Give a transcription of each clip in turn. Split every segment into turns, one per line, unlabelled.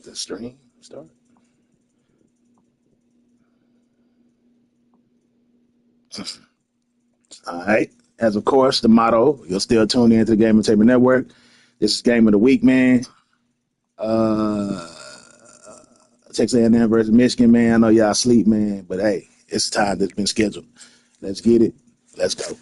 the stream start? All right. As of course, the motto, you'll still tune in to the Game Entertainment Network. This is Game of the Week, man. Texas A&M versus Michigan, man. I know y'all sleep, man, but hey, it's time that's been scheduled. Let's get it. Let's go.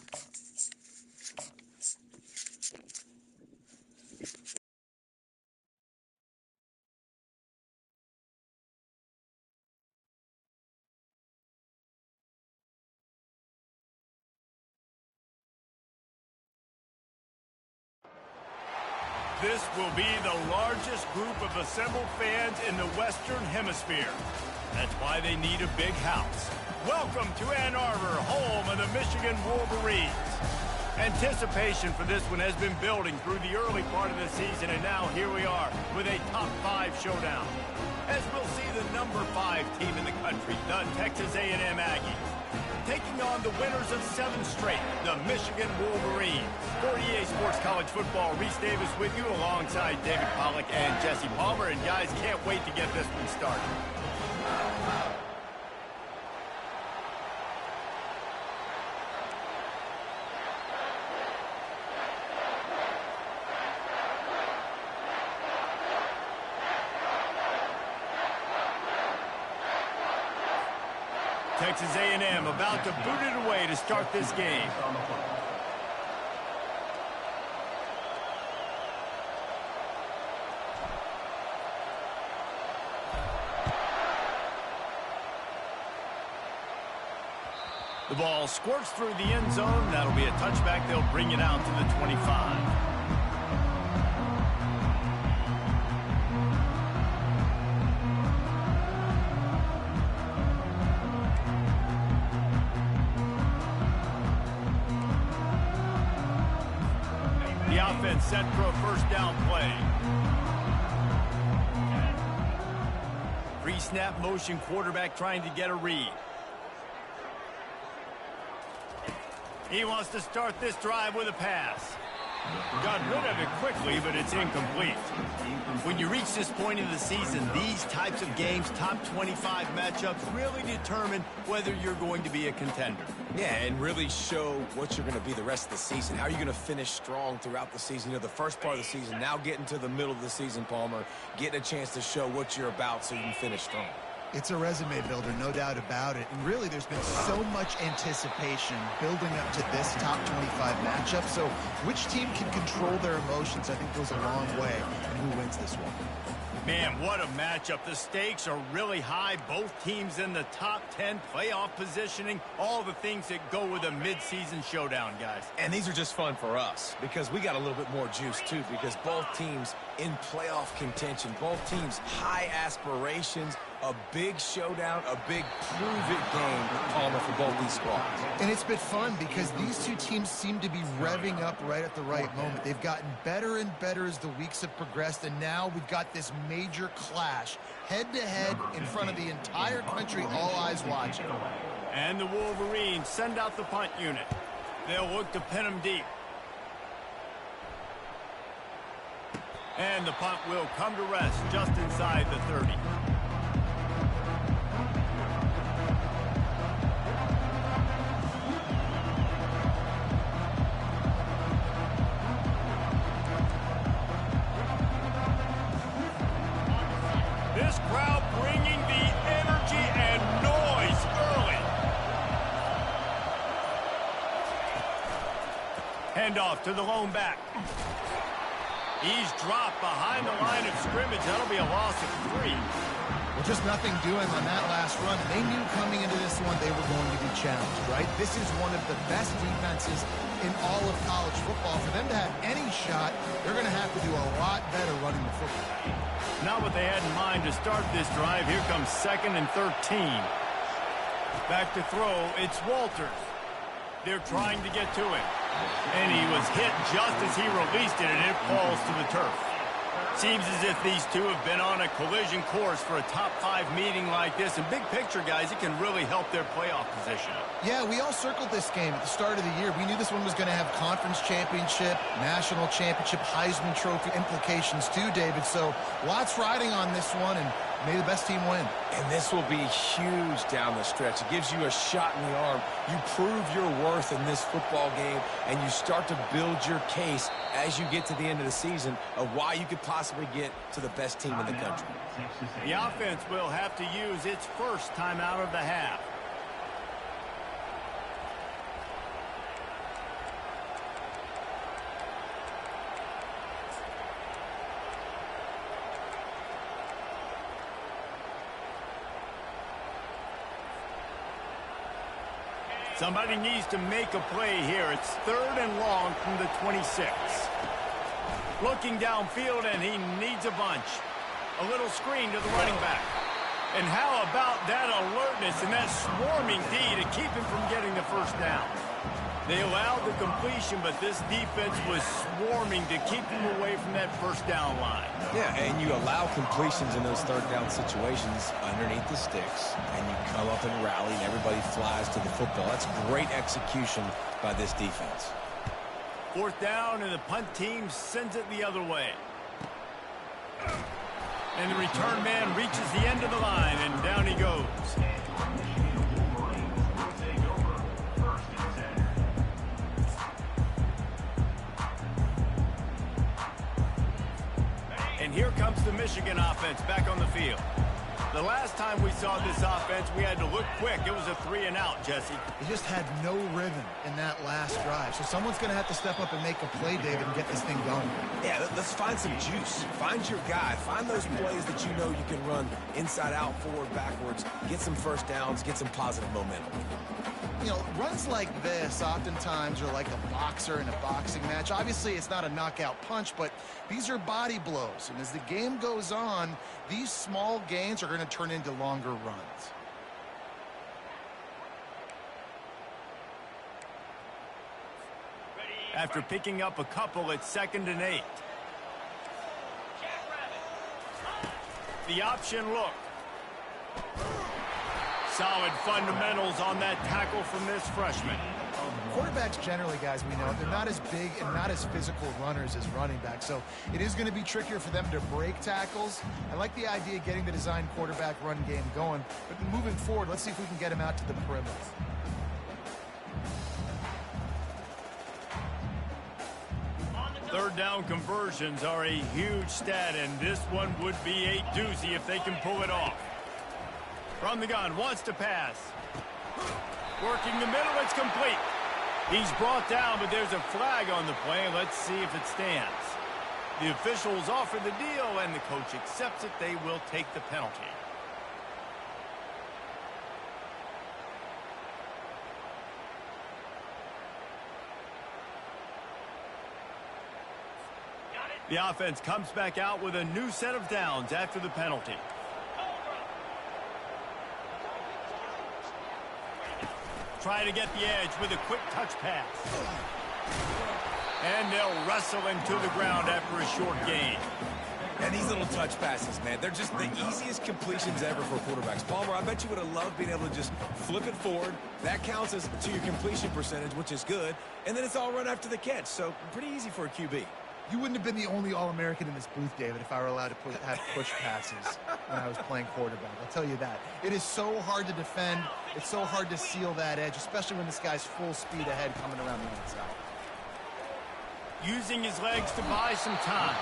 This will be the largest group of assembled fans in the Western Hemisphere. That's why they need a big house. Welcome to Ann Arbor, home of the Michigan Wolverines. Anticipation for this one has been building through the early part of the season, and now here we are with a top 5 showdown. As we'll see the number 5 team in the country, the Texas A&M Aggies, taking on the winners of 7 straight, the Michigan Wolverines. For EA Sports College Football, Reese Davis with you alongside David Pollack and Jesse Palmer. And guys, can't wait to get this one started. Texas A&M about to boot it away to start this game. The ball squirts through the end zone. That'll be a touchback. They'll bring it out to the 25. The offense set for a first down play. Pre-snap motion quarterback trying to get a read. He wants to start this drive with a pass. Got rid of it quickly, but it's incomplete. When you reach this point in the season, these types of games, top 25 matchups, really determine whether you're going to be a contender.
Yeah, and really show what you're going to be the rest of the season. How are you going to finish strong throughout the season? You know, the first part of the season, now getting to the middle of the season, Palmer, getting a chance to show what you're about so you can finish strong.
It's a resume builder, no doubt about it. And really, there's been so much anticipation building up to this top 25 matchup. So which team can control their emotions, I think, goes a long way in who wins this one.
Man, what a matchup. The stakes are really high. Both teams in the top 10, playoff positioning, all the things that go with a midseason showdown, guys.
And these are just fun for us because we got a little bit more juice, too, because both teams in playoff contention, both teams high aspirations, a big showdown, a big prove-it game, Palmer, for both these squads.
And it's been fun because these two teams seem to be revving up right at the right moment. They've gotten better and better as the weeks have progressed, and now we've got this major clash, head-to-head in front of the entire country, all eyes watching.
And the Wolverines send out the punt unit. They'll look to pin them deep. And the punt will come to rest just inside the 30. This crowd bringing the energy and noise early. Handoff to the lone back. He's dropped behind the line of scrimmage. That'll be a loss of 3.
Well, just nothing doing on that last run. They knew coming into this one they were going to be challenged, right? This is one of the best defenses in all of college football. For them to have any shot, they're going to have to do a lot better running the football.
Not what they had in mind to start this drive. Here comes 2nd and 13. Back to throw. It's Walters. They're trying to get to it. And he was hit just as he released it, and it falls to the turf. Seems as if these two have been on a collision course for a top-5 meeting like this. And big picture, guys, it can really help their playoff position.
Yeah, we all circled this game at the start of the year. We knew this one was going to have conference championship, national championship, Heisman Trophy implications too, David. So lots riding on this one, and may the best team win.
And this will be huge down the stretch. It gives you a shot in the arm. You prove your worth in this football game, and you start to build your case as you get to the end of the season of why you could possibly get to the best team in the country.
The offense will have to use its first timeout of the half. Somebody needs to make a play here. It's 3rd and long from the 26. Looking downfield, and he needs a bunch. A little screen to the running back. And how about that alertness and that swarming D to keep him from getting the first down? They allowed the completion, but this defense was swarming to keep him away from that first down line.
Yeah, and you allow completions in those 3rd down situations underneath the sticks, and you come up and rally, and everybody flies to the football. That's great execution by this defense.
4th down, and the punt team sends it the other way. And the return man reaches the end of the line, and down he goes. And here comes the Michigan offense back on the field. The last time we saw this offense, we had to look quick. It was a 3-and-out, Jesse.
They just had no rhythm in that last drive. So someone's going to have to step up and make a play, David, and get this thing going.
Yeah, let's find some juice. Find your guy. Find those plays that you know you can run inside out, forward, backwards. Get some first downs. Get some positive momentum.
You know, runs like this oftentimes are like a boxer in a boxing match. Obviously, it's not a knockout punch, but these are body blows. And as the game goes on, these small gains are going to turn into longer runs.
After picking up a couple, it's 2nd and 8. The option look. Solid fundamentals on that tackle from this freshman.
Quarterbacks generally, guys, we know, they're not as big and not as physical runners as running backs, so it is going to be trickier for them to break tackles. I like the idea of getting the design quarterback run game going, but moving forward, let's see if we can get him out to the perimeter.
Third down conversions are a huge stat, and this one would be a doozy if they can pull it off. From the gun, wants to pass. Working the middle, it's complete. He's brought down, but there's a flag on the play. Let's see if it stands. The officials offer the deal, and the coach accepts it. They will take the penalty. The offense comes back out with a new set of downs after the penalty. Trying to get the edge with a quick touch pass. And they'll wrestle him to the ground after a short gain.
And these little touch passes, man, they're just the easiest completions ever for quarterbacks. Palmer, I bet you would have loved being able to just flip it forward. That counts as to your completion percentage, which is good. And then it's all run after the catch, so pretty easy for a QB.
You wouldn't have been the only All-American in this booth, David, if I were allowed to have push passes when I was playing quarterback. I'll tell you that. It is so hard to defend. It's so hard to seal that edge, especially when this guy's full speed ahead coming around the inside.
Using his legs to buy some time.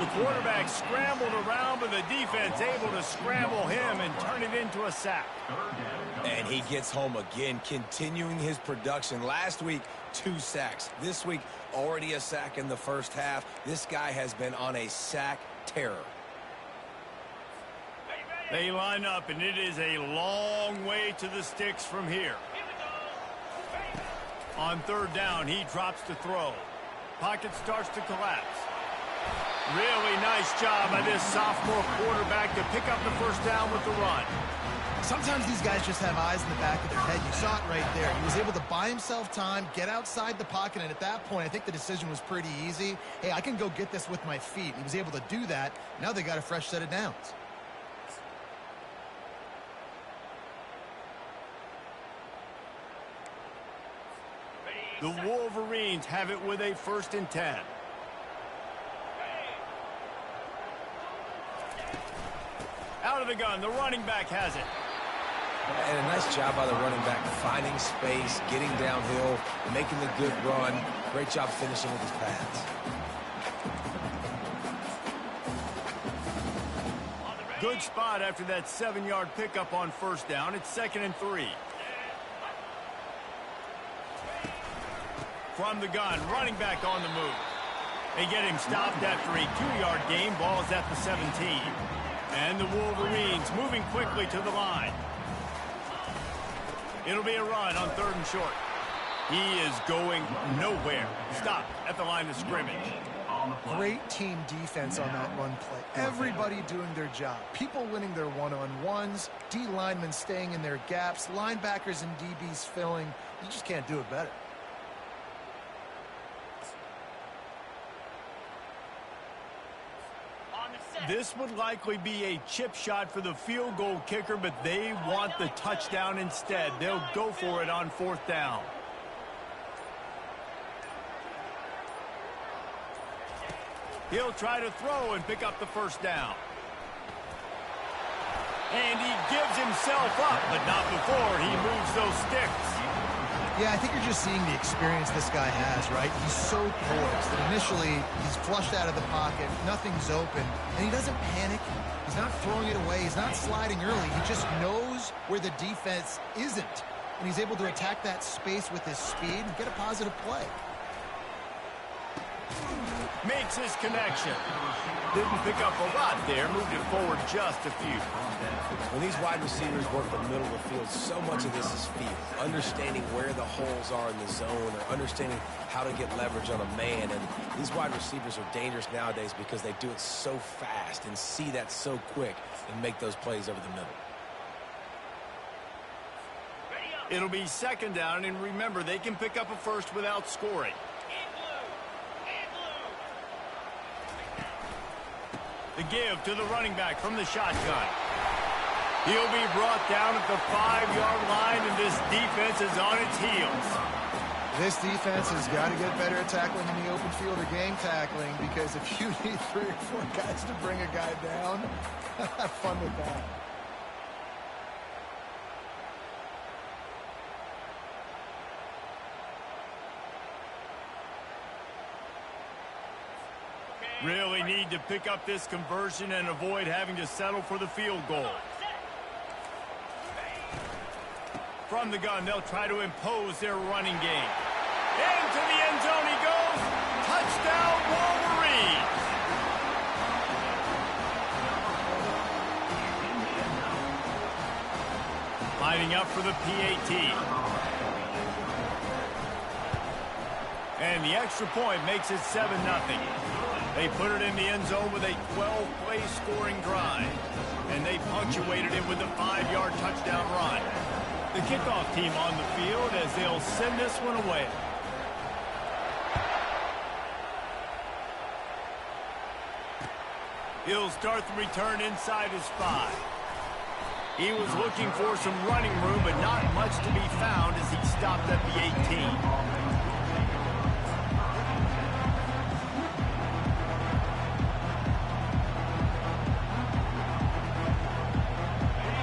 The quarterback scrambled around, but the defense able to scramble him and turn it into a sack.
And he gets home again, continuing his production. Last week, 2 sacks. This week, already a sack in the first half. This guy has been on a sack terror.
They line up, and it is a long way to the sticks from here. On 3rd down, he drops to throw. Pocket starts to collapse. Really nice job by this sophomore quarterback to pick up the first down with the run.
Sometimes these guys just have eyes in the back of their head. You saw it right there. He was able to buy himself time, get outside the pocket, and at that point, I think the decision was pretty easy. Hey, I can go get this with my feet. He was able to do that. Now they got a fresh set of downs.
The Wolverines have it with a 1st and 10. Out of the gun, the running back has it.
And a nice job by the running back, finding space, getting downhill, making the good run. Great job finishing with his pads.
Good spot after that 7-yard pickup on 1st down. It's 2nd and 3. From the gun, running back on the move. They get him stopped after a 2-yard gain. Ball's at the 17. And the Wolverines moving quickly to the line. It'll be a run on 3rd and short. He is going nowhere. Stop at the line of scrimmage.
Great team defense on that run play. Everybody doing their job. People winning their one-on-ones, D linemen staying in their gaps, linebackers and DBs filling. You just can't do it better.
This would likely be a chip shot for the field goal kicker, but they want the touchdown instead. They'll go for it on 4th down. He'll try to throw and pick up the 1st down. And he gives himself up, but not before he moves those sticks.
Yeah, I think you're just seeing the experience this guy has, right? He's so poised that initially he's flushed out of the pocket, nothing's open, and he doesn't panic. He's not throwing it away. He's not sliding early. He just knows where the defense isn't, and he's able to attack that space with his speed and get a positive play.
Makes his connection. Didn't pick up a lot there, moved it forward just a few.
When these wide receivers work the middle of the field, so much of this is feel. Understanding where the holes are in the zone, or understanding how to get leverage on a man. And these wide receivers are dangerous nowadays because they do it so fast and see that so quick and make those plays over the middle.
It'll be 2nd down, and remember, they can pick up a 1st without scoring. The give to the running back from the shotgun. He'll be brought down at the 5-yard line, and this defense is on its heels.
This defense has got to get better at tackling in the open field or game tackling, because if you need 3 or 4 guys to bring a guy down, have fun with that.
Really need to pick up this conversion and avoid having to settle for the field goal. From the gun, they'll try to impose their running game. Into the end zone he goes. Touchdown, Wolverines! Lining up for the PAT. And the extra point makes it 7-0. They put it in the end zone with a 12-play scoring drive, and they punctuated it with a 5-yard touchdown run. The kickoff team on the field as they'll send this one away. He'll start the return inside his 5. He was looking for some running room, but not much to be found as he stopped at the 18.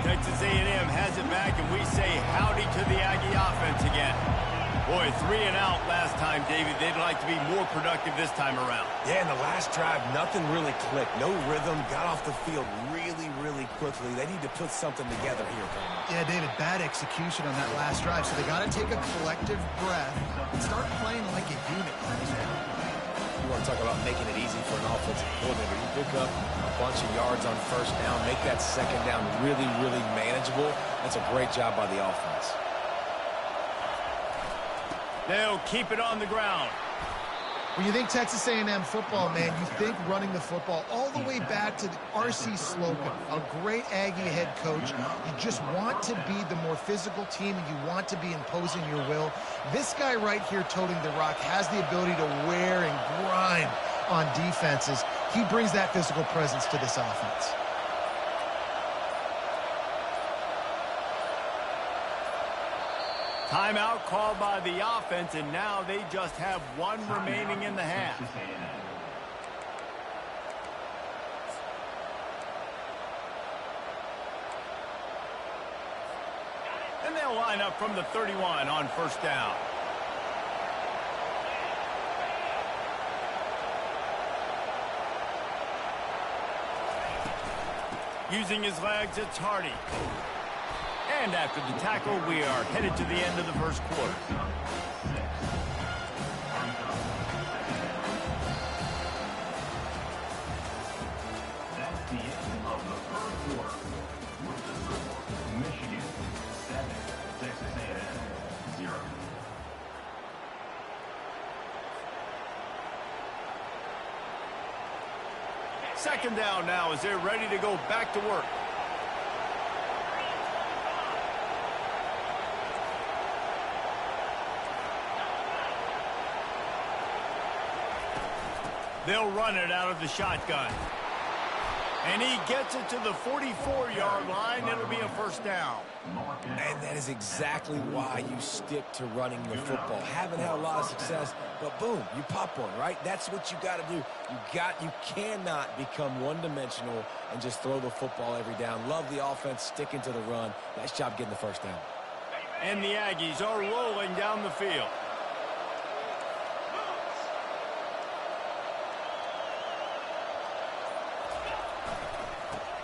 Texas A&M has it back, and we say howdy to the Aggie offense again. Boy, 3 and out last time, David. They'd like to be more productive this time around.
Yeah, in the last drive, nothing really clicked. No rhythm, got off the field really quickly. They need to put something together here, Coleman.
Yeah, David, bad execution on that last drive, so they got to take a collective breath and start playing like a unit.
You want to talk about making it easy for an offensive coordinator. You pick up a bunch of yards on 1st down, make that 2nd down really manageable. That's a great job by the offense.
They'll keep it on the ground.
When you think Texas A&M football, man, you think running the football all the way back to R.C. Slocum, a great Aggie head coach. You just want to be the more physical team, and you want to be imposing your will. This guy right here toting the rock has the ability to wear and grind on defenses. He brings that physical presence to this offense.
Timeout called by the offense, and now they just have one remaining in the half. And they'll line up from the 31 on first down. Using his legs, it's Hardy. And after the tackle, we are headed to the end of the first quarter.
That's the end of the first quarter. With the score, Michigan 7, Texas A&M 0.
Second down now as they're ready to go back to work. They'll run it out of the shotgun. And he gets it to the 44-yard line. It'll be a first down.
And that is exactly why you stick to running the football. Haven't had a lot of success, but boom, you pop one, right? That's what you got to do. You cannot become one-dimensional and just throw the football every down. Love the offense, sticking to the run. Nice job getting the first down.
And the Aggies are rolling down the field.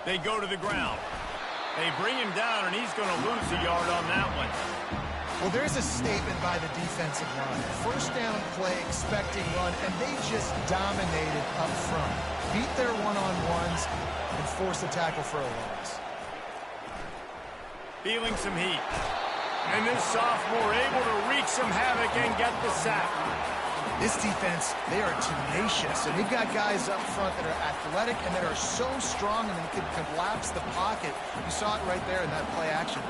They go to the ground. They bring him down, and he's going to lose a yard on that one.
Well, there's a statement by the defensive line. First down play, expecting run, and they just dominated up front. Beat their one-on-ones and force a tackle for a loss.
Feeling some heat. And this sophomore able to wreak some havoc and get the sack.
This defense, they are tenacious, and they've got guys up front that are athletic and that are so strong and they can collapse the pocket. You saw it right there in that play action.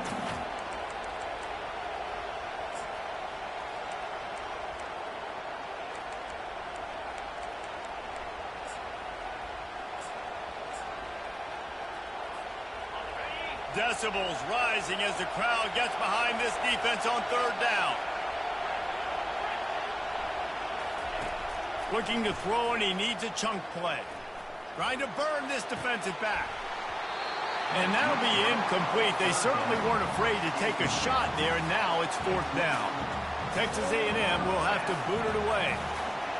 Decibels rising as the crowd gets behind this defense on third down. Looking to throw, and he needs a chunk play. Trying to burn this defensive back. And that'll be incomplete. They certainly weren't afraid to take a shot there, and now it's fourth down. Texas A&M will have to boot it away.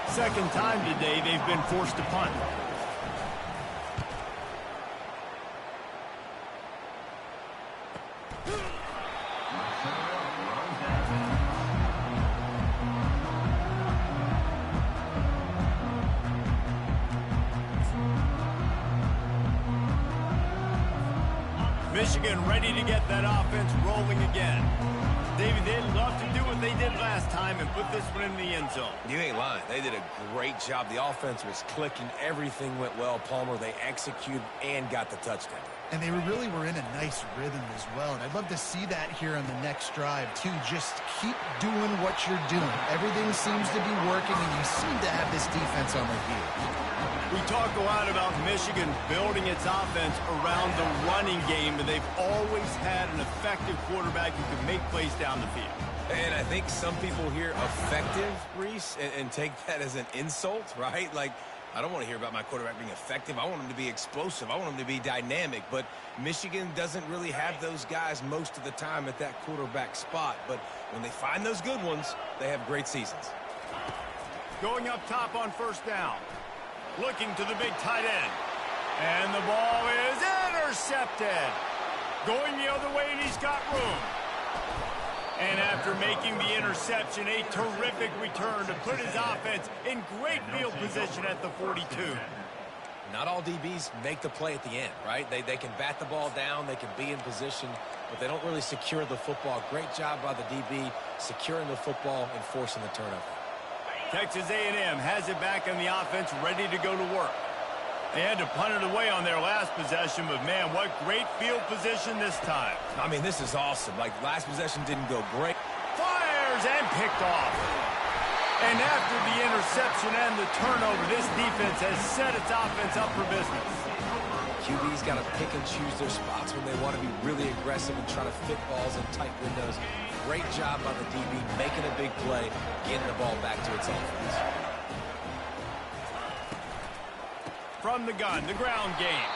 Second time today they've been forced to punt. Michigan ready to get that offense rolling again. David, they'd love to do what they did last time and put this one in the end zone.
You ain't lying. They did a great job. The offense was clicking. Everything went well. Palmer, they executed and got the touchdown.
And they really were in a nice rhythm as well. And I'd love to see that here on the next drive, too. Just keep doing what you're doing. Everything seems to be working, and you seem to have this defense on their heels.
We talk a lot about Michigan building its offense around the running game, but they've always had an effective quarterback who can make plays down the field.
And I think some people hear effective, Reese, and take that as an insult, right? Like, I don't want to hear about my quarterback being effective. I want him to be explosive. I want him to be dynamic. But Michigan doesn't really have those guys most of the time at that quarterback spot. But when they find those good ones, they have great seasons.
Going up top on first down. Looking to the big tight end. And the ball is intercepted. Going the other way, and he's got room. And after making the interception, a terrific return to put his offense in great field position at the 42.
Not all DBs make the play at the end, right? They can bat the ball down, they can be in position, but they don't really secure the football. Great job by the DB securing the football and forcing the turnover.
Texas A&M has it back in the offense, ready to go to work. They had to punt it away on their last possession, but man, what great field position this time.
I mean, this is awesome. Like, last possession didn't go great.
Fires and picked off. And after the interception and the turnover, this defense has set its offense up for business.
QB's got to pick and choose their spots when they want to be really aggressive and try to fit balls in tight windows. Great job by the DB making a big play, getting the ball back to its offense.
From the gun, the ground game.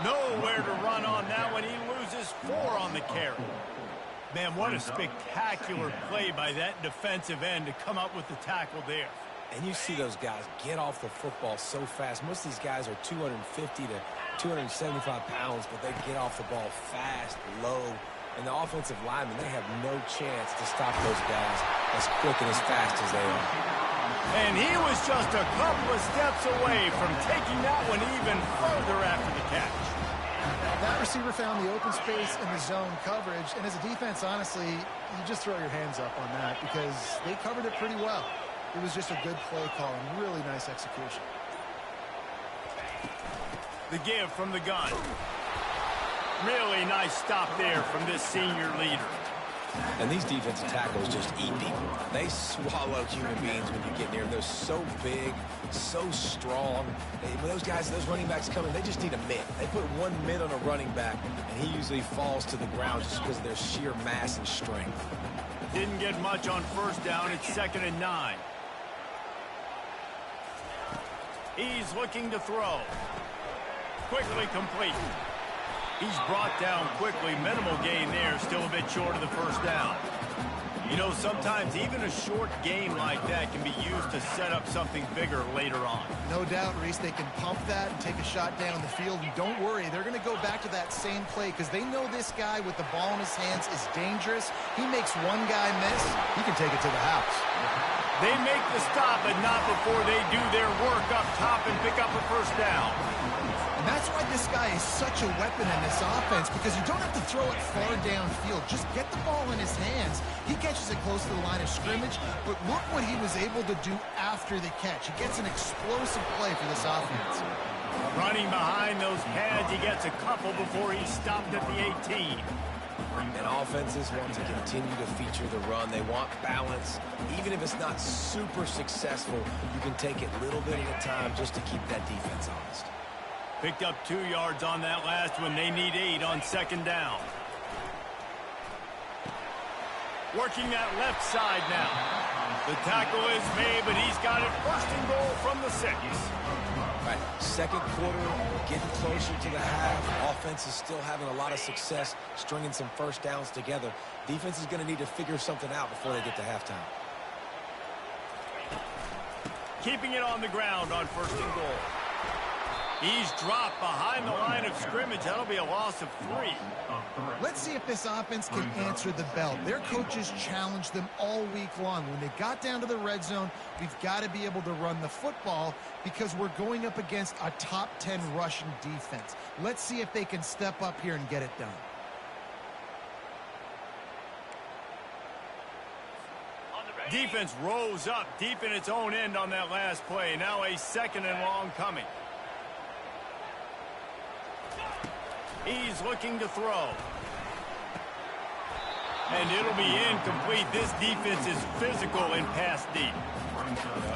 Nowhere to run on that one. He loses 4 on the carry. Man, what a spectacular play by that defensive end to come up with the tackle there.
And you see those guys get off the football so fast. Most of these guys are 250 to 275 pounds, but they get off the ball fast, low. And the offensive linemen, they have no chance to stop those guys as quick and as fast as they are.
And he was just a couple of steps away from taking that one even further after the catch.
That receiver found the open space in the zone coverage, and as a defense, honestly, you just throw your hands up on that because they covered it pretty well. It was just a good play call and really nice execution.
The give from the gun. Really nice stop there from this senior leader.
And these defensive tackles just eat people. They swallow human beings when you get near them. They're so big, so strong. When those guys, those running backs come in, they just need a mid. They put one mid on a running back, and he usually falls to the ground just because of their sheer mass and strength.
Didn't get much on first down. It's 2nd and 9. He's looking to throw. Quickly complete. He's brought down quickly. Minimal gain there. Still a bit short of the first down. You know, sometimes even a short game like that can be used to set up something bigger later on.
No doubt, Reese, they can pump that and take a shot down the field. And don't worry, they're going to go back to that same play because they know this guy with the ball in his hands is dangerous. He makes one guy miss, he can take it to the house.
They make the stop, but not before they do their work up top and pick up a first down.
And that's why this guy is such a weapon in this offense, because you don't have to throw it far downfield. Just get the ball in his hands. He catches it close to the line of scrimmage, but look what he was able to do after the catch. He gets an explosive play for this offense.
Running behind those pads, he gets a couple before he's stopped at the 18.
And offenses want to continue to feature the run. They want balance. Even if it's not super successful, you can take it little bit at a time just to keep that defense honest.
Picked up 2 yards on that last one. They need 8 on 2nd down. Working that left side now. The tackle is made, but he's got it 1st and goal from the 6.
Right, 2nd quarter, getting closer to the half. Offense is still having a lot of success stringing some first downs together. Defense is going to need to figure something out before they get to halftime.
Keeping it on the ground on 1st and goal. He's dropped behind the line of scrimmage. That'll be a loss of 3.
Let's see if this offense can answer the bell. Their coaches challenged them all week long. When they got down to the red zone, we've got to be able to run the football because we're going up against a top 10 rushing defense. Let's see if they can step up here and get it done.
Defense rose up deep in its own end on that last play. Now a 2nd and long coming. He's looking to throw. And it'll be incomplete. This defense is physical and pass deep.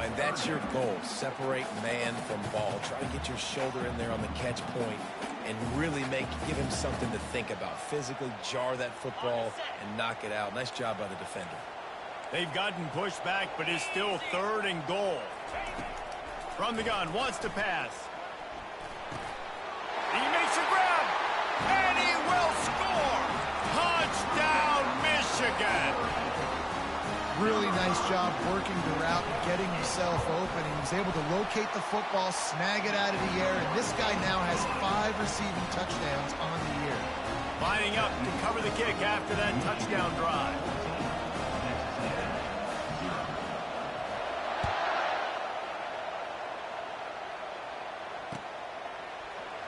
And that's your goal. Separate man from ball. Try to get your shoulder in there on the catch point and really give him something to think about. Physically jar that football and knock it out. Nice job by the defender.
They've gotten pushed back, but it's still 3rd and goal. From the gun, wants to pass. He makes a grab, and he will score. Touchdown, Michigan.
Really nice job working the route and getting himself open. He was able to locate the football, snag it out of the air, and this guy now has 5 receiving touchdowns on the year.
Lining up to cover the kick after that touchdown drive.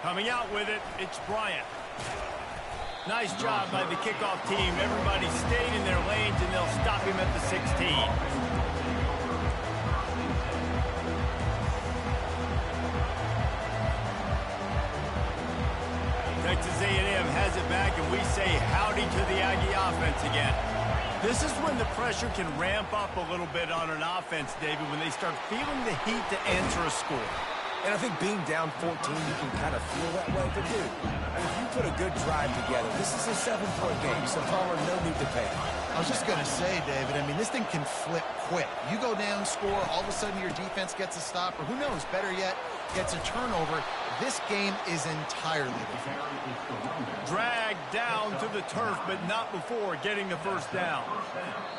Coming out with it, it's Bryant. Nice job by the kickoff team. Everybody stayed in their lanes, and they'll stop him at the 16. back, and we say howdy to the Aggie offense again. This is when the pressure can ramp up a little bit on an offense, David, when they start feeling the heat to answer a score.
And I think being down 14, you can kind of feel that way. But, dude, if you put a good drive together, this is a 7-point game, so Palmer, no need to panic.
I was just going to say, David, I mean, this thing can flip quick. You go down, score, all of a sudden your defense gets a stop, or who knows, better yet, gets a turnover. This game is entirely different.
Dragged down to the turf, but not before getting the first down.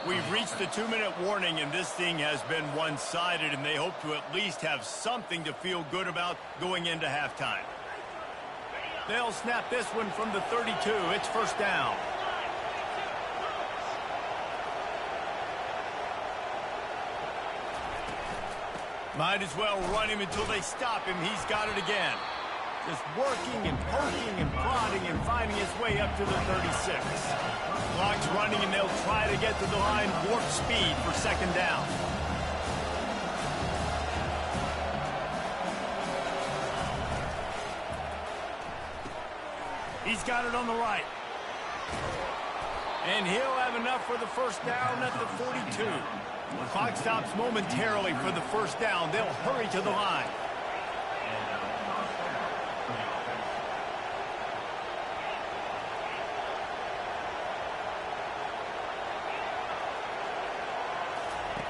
We've reached the 2-minute warning, and this thing has been one-sided, and they hope to at least have something to feel good about going into halftime. They'll snap this one from the 32. It's first down. Might as well run him until they stop him. He's got it again. Just working and poking and prodding and finding his way up to the 36. Clock's running, and they'll try to get to the line warp speed for second down. He's got it on the right. And he'll have enough for the first down at the 42. The clock stops momentarily for the first down. They'll hurry to the line.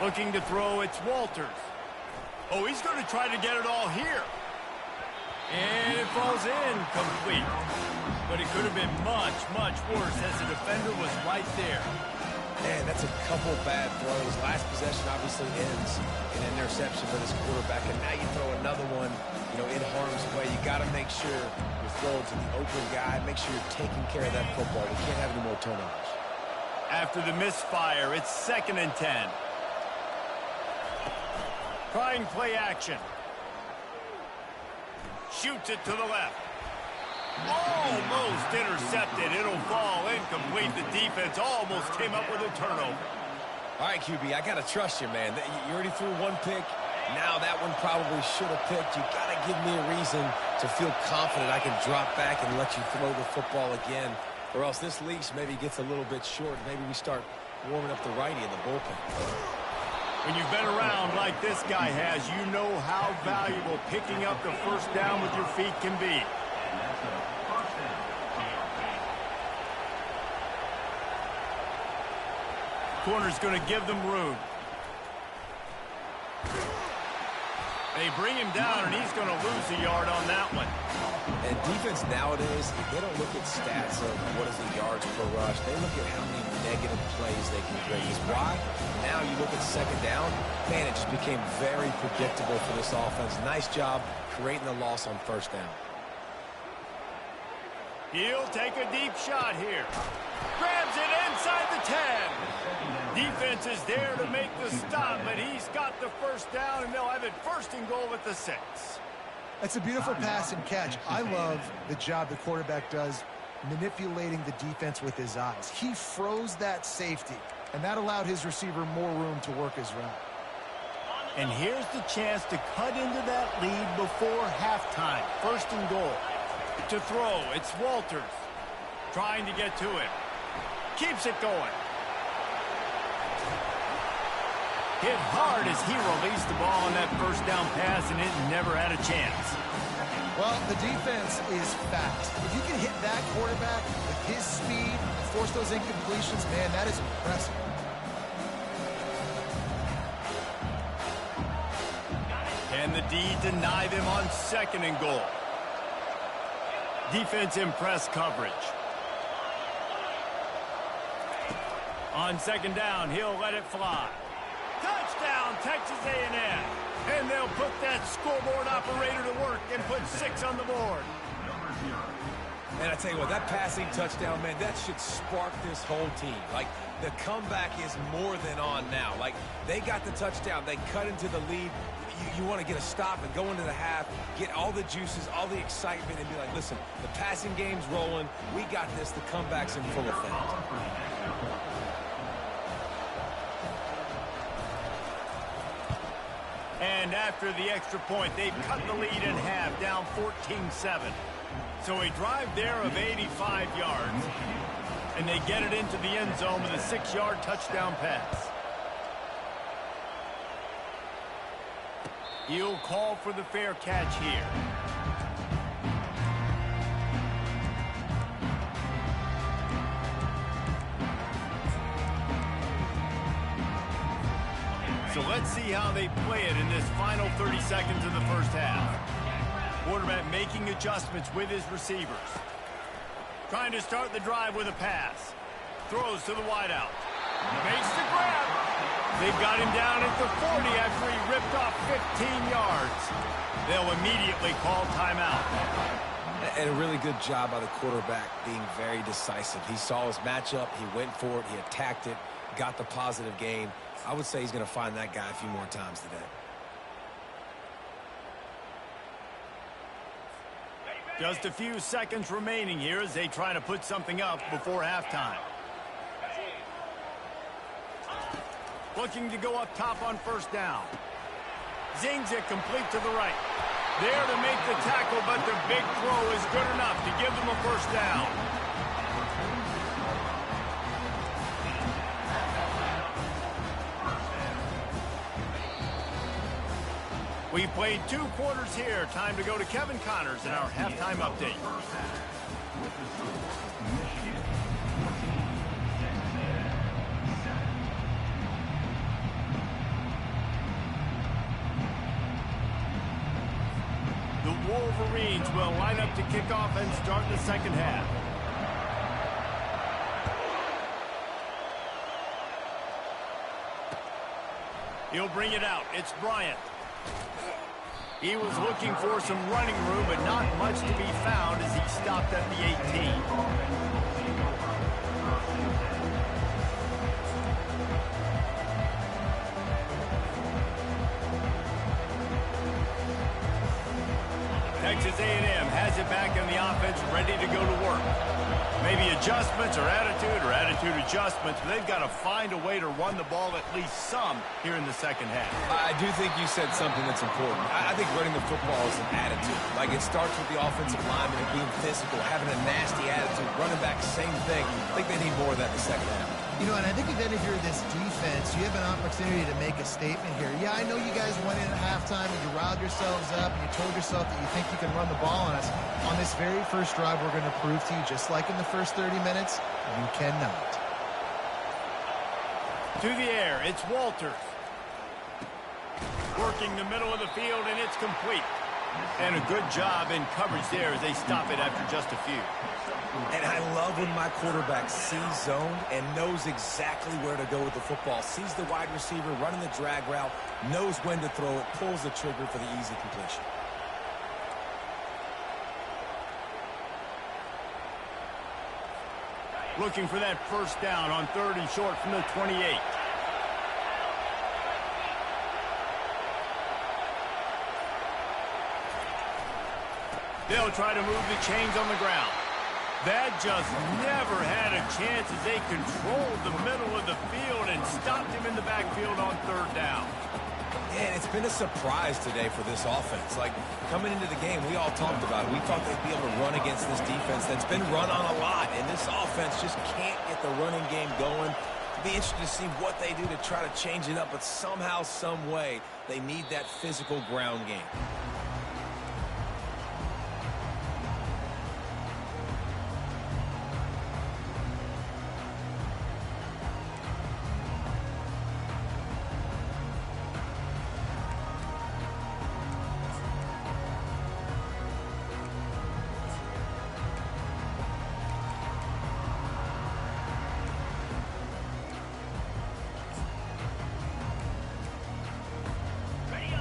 Looking to throw, it's Walters. Oh, he's going to try to get it all here. And it falls in complete. But it could have been much, much worse as the defender was right there.
Man, that's a couple bad throws. Last possession obviously ends in an interception for this quarterback, and now you throw another one, in harm's way. You got to make sure you're throwing to the open guy. Make sure you're taking care of that football. We can't have any more turnovers.
After the misfire, it's 2nd and 10. Trying play action. Shoots it to the left. Almost intercepted. It'll fall incomplete. The defense almost came up with a turnover.
All right, QB, I got to trust you, man. You already threw one pick. Now that one probably should have picked. You got to give me a reason to feel confident I can drop back and let you throw the football again. Or else this leash maybe gets a little bit short. Maybe we start warming up the righty in the bullpen.
When you've been around like this guy has, you know how valuable picking up the first down with your feet can be. Corner's going to give them room. They bring him down, and he's going to lose a yard on that one.
And defense nowadays, they don't look at stats of what is the yards per rush. They look at how many negative plays they can create. Why? Now you look at second down, man, it just became very predictable for this offense. Nice job creating the loss on first down.
He'll take a deep shot here. Grabs it inside the 10. Defense is there to make the stop, but he's got the first down, and they'll have it 1st and goal at the 6.
That's a beautiful pass and catch. I love the job the quarterback does manipulating the defense with his eyes. He froze that safety, and that allowed his receiver more room to work his route.
And here's the chance to cut into that lead before halftime. 1st and goal. To throw, it's Walters. Trying to get to him. Keeps it going. Hit hard as he released the ball on that first down pass, and it never had a chance.
Well, the defense is fast. If you can hit that quarterback with his speed and force those incompletions, man, that is impressive.
Can the D deny them on 2nd and goal? Defense in press coverage. On 2nd down, he'll let it fly. Touchdown, Texas A&M. And they'll put that scoreboard operator to work and put 6 on the board.
And I tell you what, that passing touchdown, man, that should spark this whole team. Like, the comeback is more than on now. Like, they got the touchdown. They cut into the lead. You want to get a stop and go into the half, get all the juices, all the excitement, and be like, listen, the passing game's rolling. We got this. The comeback's in full effect.
And after the extra point, they've cut the lead in half, down 14-7. So a drive there of 85 yards, and they get it into the end zone with a 6-yard touchdown pass. He'll call for the fair catch here. So let's see how they play it in this final 30 seconds of the first half. Quarterback making adjustments with his receivers. Trying to start the drive with a pass. Throws to the wideout. Makes the grab. They've got him down at the 40 after he ripped off 15 yards. They'll immediately call timeout.
And a really good job by the quarterback being very decisive. He saw his matchup. He went for it. He attacked it. Got the positive gain. I would say he's going to find that guy a few more times today.
Just a few seconds remaining here as they try to put something up before halftime. Looking to go up top on first down. Zings it complete to the right. There to make the tackle, but the big throw is good enough to give them a first down. We played 2 quarters here. Time to go to Kevin Connors in our halftime update. The Wolverines will line up to kick off and start the second half. He'll bring it out. It's Bryant. He was looking for some running room, but not much to be found as he stopped at the 18. Texas A&M has it back in the offense, ready to go to work. Maybe adjustments or attitude adjustments, but they've got to find a way to run the ball at least some here in the second half.
I do think you said something that's important. I think running the football is an attitude. Like, it starts with the offensive lineman and being physical, having a nasty attitude. Running back, same thing. I think they need more of that in the second half.
You know, and I think then if you're this defense, you have an opportunity to make a statement here. Yeah, I know you guys went in at halftime and you riled yourselves up and you told yourself that you think you can run the ball on us. On this very first drive, we're going to prove to you, just like in the first 30 minutes, you cannot.
To the air, it's Walters. Working the middle of the field, and it's complete. And a good job in coverage there as they stop it after just a few.
And I love when my quarterback sees zone and knows exactly where to go with the football. Sees the wide receiver running the drag route, knows when to throw it, pulls the trigger for the easy completion.
Looking for that first down on 3rd and short from the 28. They'll try to move the chains on the ground. That just never had a chance as they controlled the middle of the field and stopped him in the backfield on 3rd down.
And it's been a surprise today for this offense. Like, coming into the game, we all talked about it. We thought they'd be able to run against this defense that's been run on a lot. And this offense just can't get the running game going. It'll be interesting to see what they do to try to change it up. But somehow, some way, they need that physical ground game.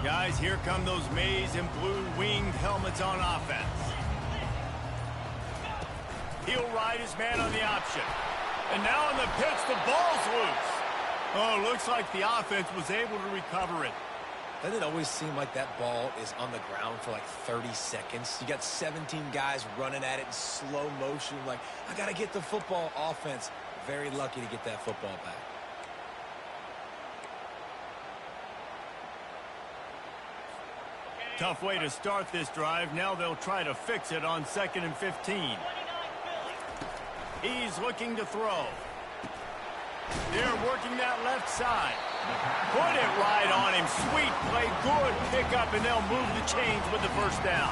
Guys, here come those maize and blue winged helmets on offense. He'll ride his man on the option. And now on the pitch, the ball's loose. Oh, looks like the offense was able to recover it.
Doesn't it always seem like that ball is on the ground for like 30 seconds? You got 17 guys running at it in slow motion. Like, I got to get the football. Offense, very lucky to get that football back.
Tough way to start this drive. Now they'll try to fix it on 2nd and 15. He's looking to throw. They're working that left side. Put it right on him. Sweet play. Good pickup, and they'll move the chains with the first down.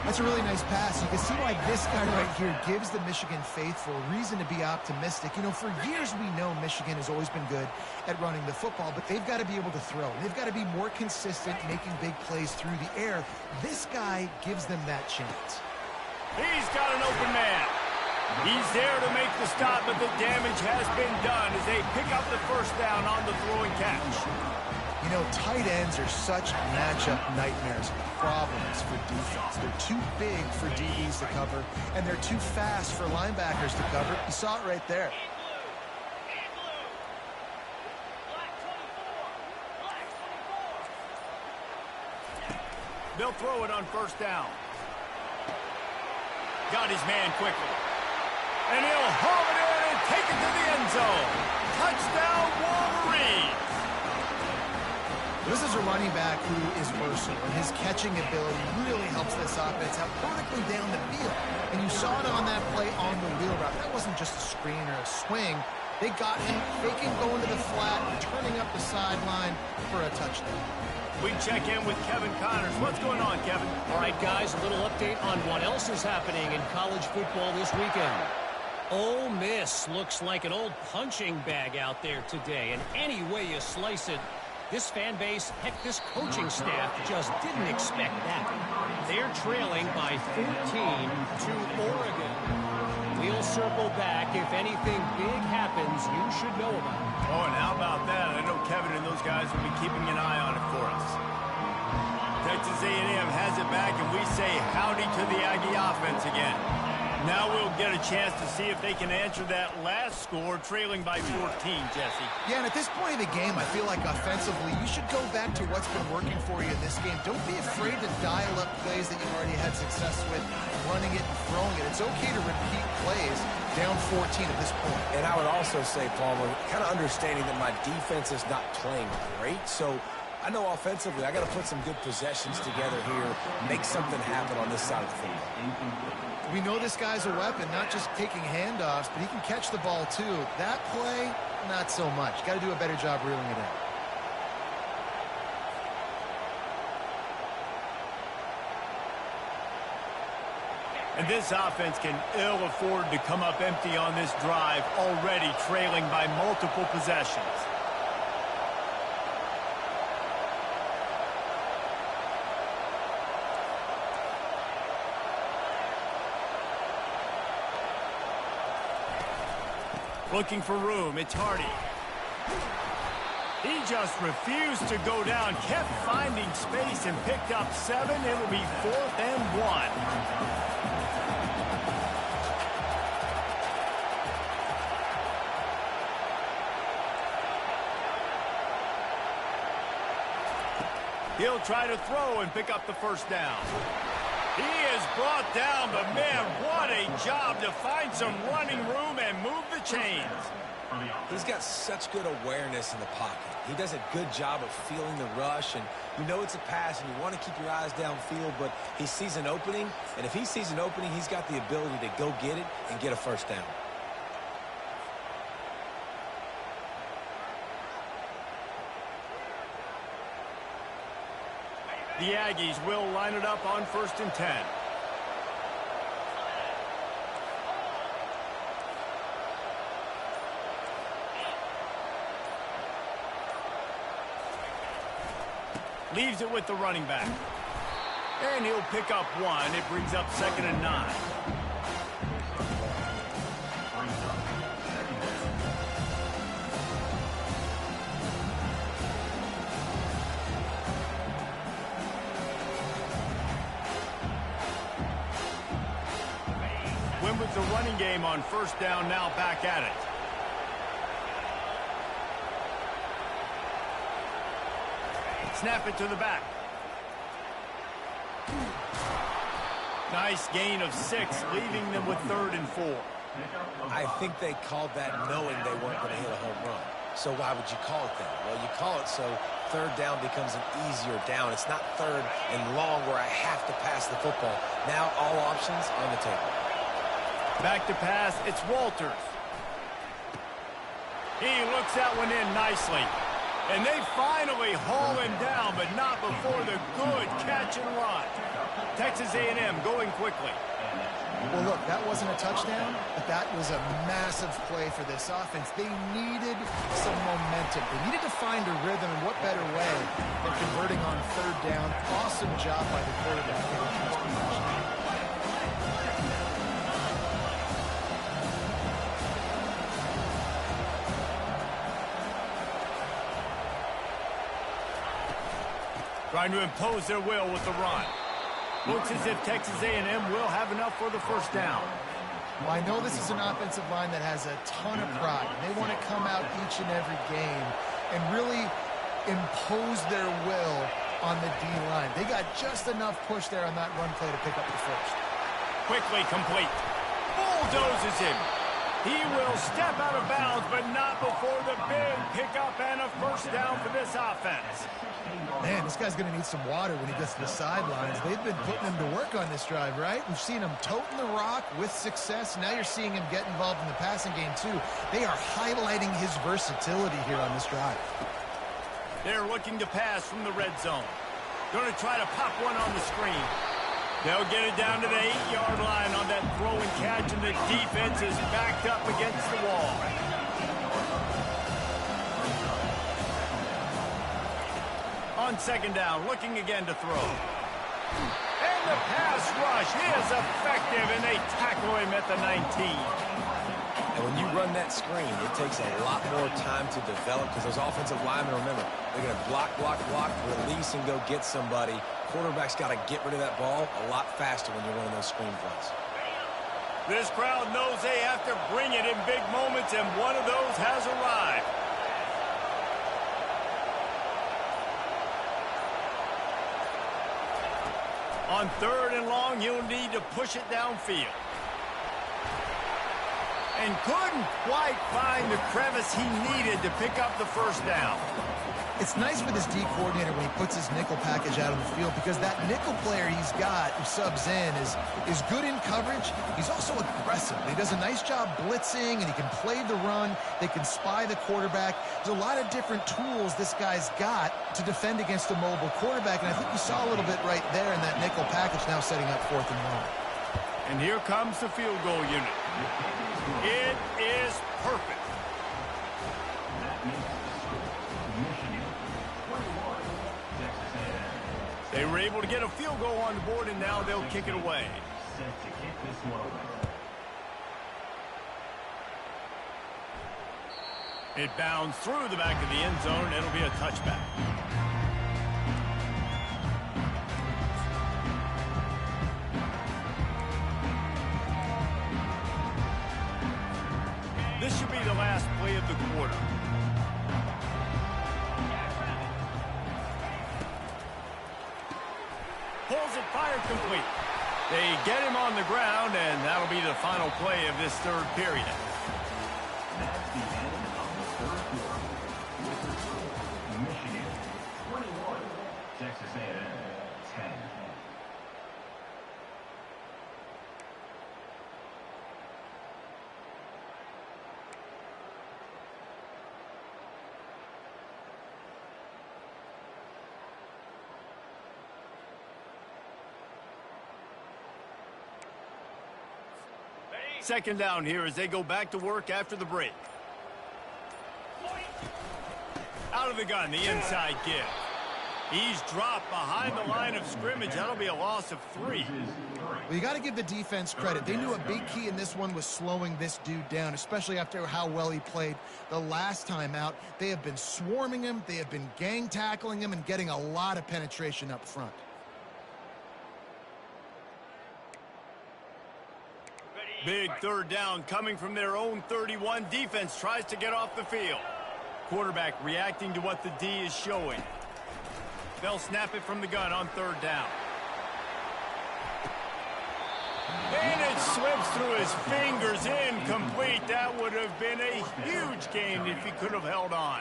That's a really nice pass. You can see why this guy right here gives the Michigan faithful reason to be optimistic. You know, for years we know Michigan has always been good at running the football, but they've got to be able to throw. They've got to be more consistent making big plays through the air. This guy gives them that chance.
He's got an open man. He's there to make the stop, but the damage has been done as they pick up the first down on the throwing catch.
You know, tight ends are such matchup nightmares, problems for defense. They're too big for DBs to cover, and they're too fast for linebackers to cover. You saw it right there.
They'll throw it on first down. Got his man quickly. And he'll haul it in and take it to the end zone. Touchdown, Wolverines!
This is a running back who is versatile, and his catching ability really helps this offense out vertically down the field. And you saw it on that play on the wheel route. That wasn't just a screen or a swing. They got him faking going to the flat, turning up the sideline for a touchdown.
We check in with Kevin Connors. What's going on, Kevin?
All right, guys, a little update on what else is happening in college football this weekend. Ole Miss looks like an old punching bag out there today, and any way you slice it, this fan base, heck, this coaching staff just didn't expect that. They're trailing by 14 to Oregon. We'll circle back. If anything big happens, you should know about it.
Oh, and how about that? I know Kevin and those guys will be keeping an eye on it for us. Texas A&M has it back, and we say howdy to the Aggie offense again. Now we'll get a chance to see if they can answer that last score, trailing by 14, Jesse.
Yeah, and at this point in the game, I feel like offensively, you should go back to what's been working for you in this game. Don't be afraid to dial up plays that you've already had success with, running it and throwing it. It's okay to repeat plays down 14 at this point.
And I would also say, Palmer, kind of understanding that my defense is not playing great, so I know offensively I got to put some good possessions together here, make something happen on this side of the football.
We know this guy's a weapon, not just taking handoffs, but he can catch the ball too. That play, not so much. Got to do a better job reeling it in.
And this offense can ill afford to come up empty on this drive, already trailing by multiple possessions. Looking for room, it's Hardy. He just refused to go down, kept finding space and picked up 7. It'll be 4th and 1. He'll try to throw and pick up the first down. He is brought down, but man, what a job to find some running room and move the chains.
He's got such good awareness in the pocket. He does a good job of feeling the rush, and you know it's a pass, and you want to keep your eyes downfield, but he sees an opening, and if he sees an opening, he's got the ability to go get it and get a first down.
The Aggies will line it up on 1st and 10. Leaves it with the running back. And he'll pick up 1. It brings up 2nd and 9. Win with the running game on 1st down, now back at it. Snap it to the back. Nice gain of 6, leaving them with 3rd and 4.
I think they called that knowing they weren't going to hit a home run. So why would you call it that? Well, you call it so third down becomes an easier down. It's not third and long where I have to pass the football. Now all options on the table.
Back to pass, it's Walters. He looks that one in nicely. And they finally haul him down, but not before the good catch and run. Texas A&M going quickly.
Well, look, that wasn't a touchdown, but that was a massive play for this offense. They needed some momentum. They needed to find a rhythm, and what better way than converting on third down. Awesome job by the quarterback.
Trying to impose their will with the run. Looks as if Texas A&M will have enough for the first down.
Well, I know this is an offensive line that has a ton of pride. They want to come out each and every game and really impose their will on the D-line. They got just enough push there on that run play to pick up the first.
Quickly complete. Bulldozes him. He will step out of bounds, but not before the big pickup and a first down for this offense.
Man, this guy's going to need some water when he gets to the sidelines. They've been putting him to work on this drive, right? We've seen him toting the rock with success. Now you're seeing him get involved in the passing game, too. They are highlighting his versatility here on this drive.
They're looking to pass from the red zone. Going to try to pop one on the screen. They'll get it down to the 8-yard line on that throw and catch, and the defense is backed up against the wall. On second down, looking again to throw. And the pass rush is effective, and they tackle him at the 19.
And when you run that screen, it takes a lot more time to develop because those offensive linemen, remember, they're going to block, release, and go get somebody. Quarterback's got to get rid of that ball a lot faster when you're running those screen plays.
This crowd knows they have to bring it in big moments, and one of those has arrived. On third and long, he'll need to push it downfield. And couldn't quite find the crevice he needed to pick up the first down.
It's nice for this D coordinator when he puts his nickel package out on the field because that nickel player he's got who subs in is good in coverage. He's also aggressive. He does a nice job blitzing, and he can play the run. They can spy the quarterback. There's a lot of different tools this guy's got to defend against a mobile quarterback, and I think you saw a little bit right there in that nickel package now setting up 4th and 1.
And here comes the field goal unit. It is perfect. They were able to get a field goal on the board, and now they'll kick it away. It bounds through the back of the end zone. It'll be a touchback. This should be the last play of the quarter. Pulls it, fired complete. They get him on the ground, and that'll be the final play of this third period.
That's the end of the third quarter. Michigan 21, Texas A&M 10.
Second down here as they go back to work after the break. Out of the gun, the inside give. He's dropped behind the line of scrimmage. That'll be a loss of 3.
Well, you got to give the defense credit. They knew a big key in this one was slowing this dude down, especially after how well he played the last time out. They have been swarming him. They have been gang tackling him and getting a lot of penetration up front.
Big third down coming from their own 31. Defense tries to get off the field. Quarterback reacting to what the D is showing. They'll snap it from the gun on third down. And it slips through his fingers, incomplete. That would have been a huge gain if he could have held on.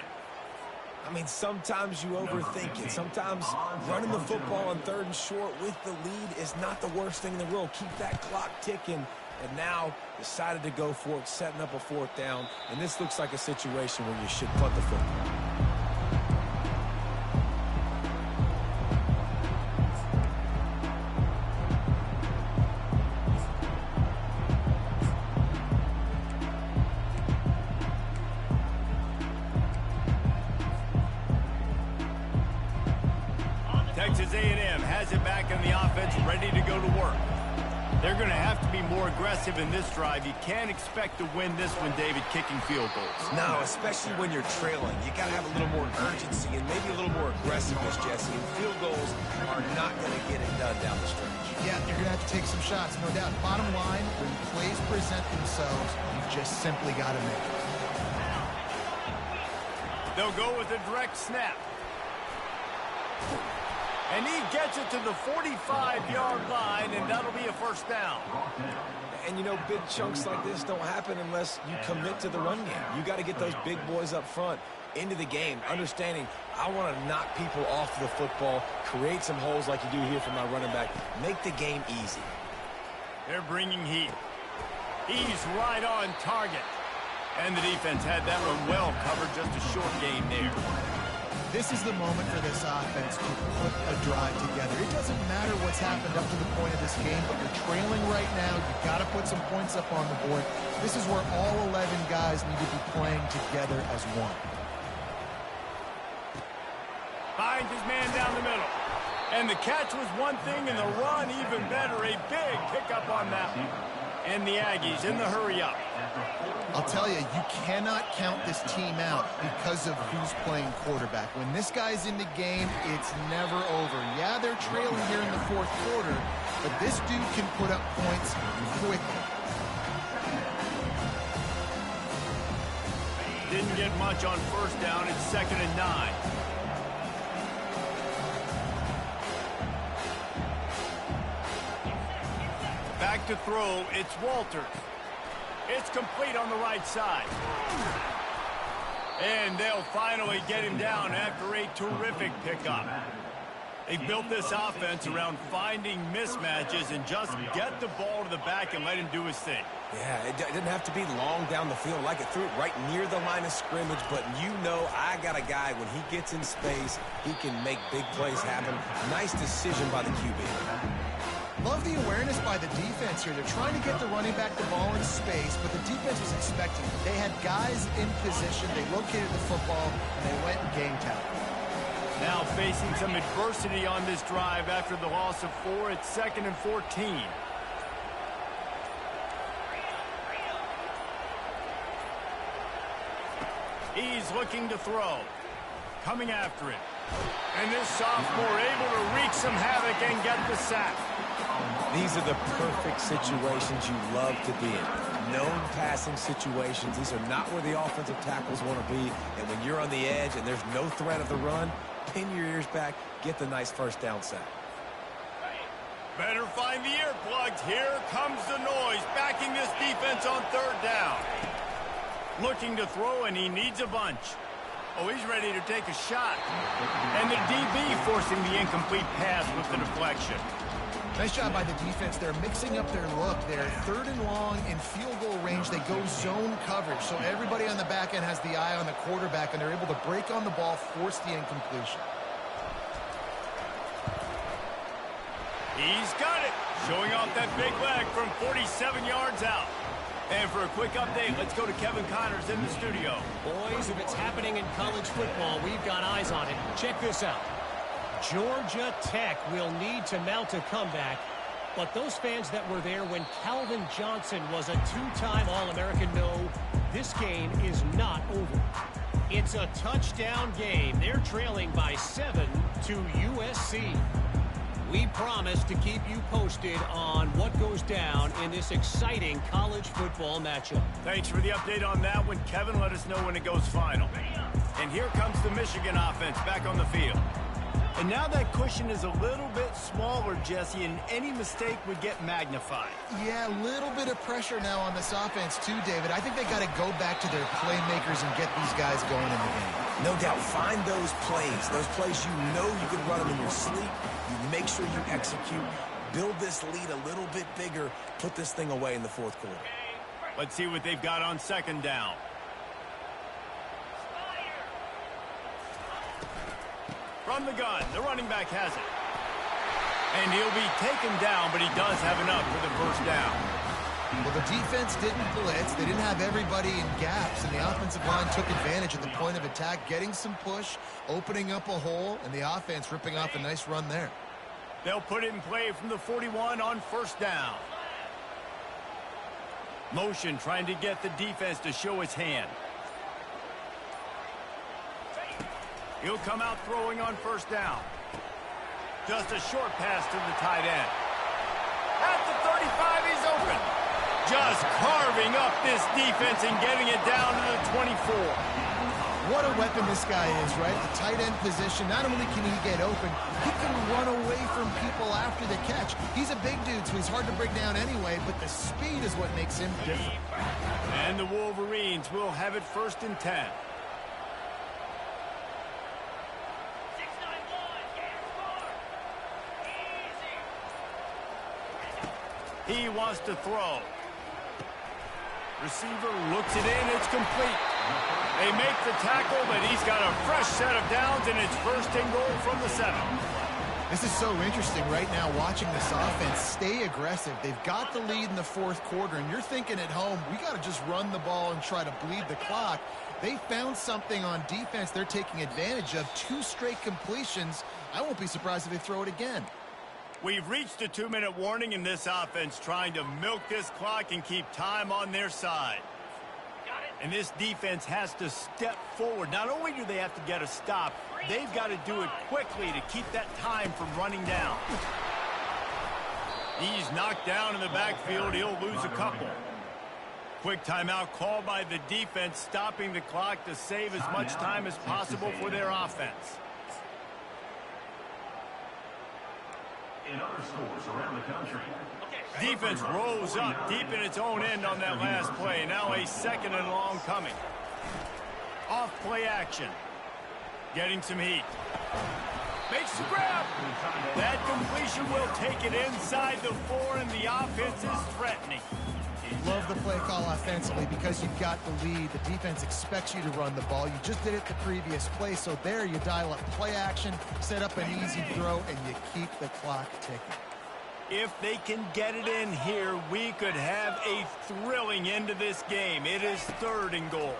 I mean, sometimes you overthink it. Sometimes running the football on 3rd and short with the lead is not the worst thing in the world. Keep that clock ticking. And now decided to go for it, setting up a 4th down. And this looks like a situation where you should punt the football.
Texas A&M has it back in the offense, ready to go to work. They're going to have to be more aggressive in this drive. You can't expect to win this one, David, kicking field goals.
No, especially when you're trailing. You got to have a little more urgency and maybe a little more aggressiveness, Jesse. And field goals are not going to get it done down the stretch.
Yeah, you're going to have to take some shots, no doubt. Bottom line, when plays present themselves, you just simply got to make it.
They'll go with a direct snap. And he gets it to the 45-yard line, and that'll be a 1st down.
And, you know, big chunks like this don't happen unless you commit to the run game. You got to get those big boys up front into the game, understanding I want to knock people off the football, create some holes like you do here for my running back, make the game easy.
They're bringing heat. He's right on target. And the defense had that one well covered, just a short gain there.
This is the moment for this offense to put a drive together. It doesn't matter what's happened up to the point of this game, but you're trailing right now. You've got to put some points up on the board. This is where all 11 guys need to be playing together as one.
Finds his man down the middle. And the catch was one thing, and the run even better. A big pickup on that one. And the Aggies in the hurry-up.
I'll tell you, you cannot count this team out because of who's playing quarterback. When this guy's in the game, it's never over. Yeah, they're trailing here in the 4th quarter, but this dude can put up points quickly.
Didn't get much on 1st down. It's 2nd and 9. Back to throw, it's Walters. It's complete on the right side. And they'll finally get him down after a terrific pickup. They built this offense around finding mismatches and just get the ball to the back and let him do his thing.
Yeah, it didn't have to be long down the field. Like it threw it right near the line of scrimmage, but you know I got a guy, when he gets in space, he can make big plays happen. Nice decision by the QB.
Love the awareness by the defense here. They're trying to get the running back the ball in space, but the defense was expecting it. They had guys in position. They located the football, and they went and game tackle.
Now facing some adversity on this drive after the loss of 4. It's 2nd and 14. He's looking to throw. Coming after it. And this sophomore able to wreak some havoc and get the sack.
These are the perfect situations you love to be in. Known passing situations. These are not where the offensive tackles want to be. And when you're on the edge and there's no threat of the run, pin your ears back, get the nice 1st down sack.
Better find the earplugs. Here comes the noise, backing this defense on 3rd down. Looking to throw, and he needs a bunch. Oh, he's ready to take a shot. And the DB forcing the incomplete pass with the deflection.
Nice job by the defense. They're mixing up their look. They're 3rd and long in field goal range. They go zone coverage. So everybody on the back end has the eye on the quarterback, and they're able to break on the ball, force the incompletion.
He's got it. Showing off that big leg from 47 yards out. And for a quick update, let's go to Kevin Connors in the studio.
Boys, if it's happening in college football, we've got eyes on it. Check this out. Georgia Tech will need to mount a comeback, but those fans that were there when Calvin Johnson was a 2-time All-American know this game is not over. It's a touchdown game. They're trailing by 7 to USC. We promise to keep you posted on what goes down in this exciting college football matchup.
Thanks for the update on that one, Kevin. Let us know when it goes final. And here comes the Michigan offense back on the field. And now that cushion is a little bit smaller, Jesse, and any mistake would get magnified.
Yeah, a little bit of pressure now on this offense too, David. I think they got to go back to their playmakers and get these guys going in the game.
No doubt. Find those plays you know you can run them in your sleep. You make sure you execute. Build this lead a little bit bigger. Put this thing away in the fourth quarter.
Let's see what they've got on second down. From the gun, the running back has it. And he'll be taken down, but he does have enough for the first down.
Well, the defense didn't blitz. They didn't have everybody in gaps, and the offensive line took advantage at the point of attack, getting some push, opening up a hole, and the offense ripping off a nice run there.
They'll put it in play from the 41 on first down. Motion trying to get the defense to show his hand. He'll come out throwing on first down. Just a short pass to the tight end. At the 35, he's open. Just carving up this defense and getting it down to the 24.
What a weapon this guy is, right? The tight end position, not only can he get open, he can run away from people after the catch. He's a big dude, so he's hard to break down anyway, but the speed is what makes him different.
And the Wolverines will have it first and 10. He wants to throw. Receiver looks it in. It's complete. They make the tackle, but he's got a fresh set of downs, and it's first and goal from the 7.
This is so interesting right now, watching this offense stay aggressive. They've got the lead in the fourth quarter, and you're thinking at home, we got to just run the ball and try to bleed the clock. They found something on defense they're taking advantage of. 2 straight completions. I won't be surprised if they throw it again.
We've reached a 2-minute warning in this offense, trying to milk this clock and keep time on their side. And this defense has to step forward. Not only do they have to get a stop, they've got to do it quickly to keep that time from running down. He's knocked down in the backfield. He'll lose a couple. Quick timeout called by the defense, stopping the clock to save as much time as possible for their offense.
In other stores around the country.
Defense rolls up deep in its own end on that last play. Now a second and long coming. Off play action. Getting some heat. Makes the grab. That completion will take it inside the 4, and the offense is threatening.
Love the play call offensively because you've got the lead. The defense expects you to run the ball. You just did it the previous play, so there you dial up play action, set up an easy throw, and you keep the clock ticking.
If they can get it in here, we could have a thrilling end to this game. It is 3rd and goal.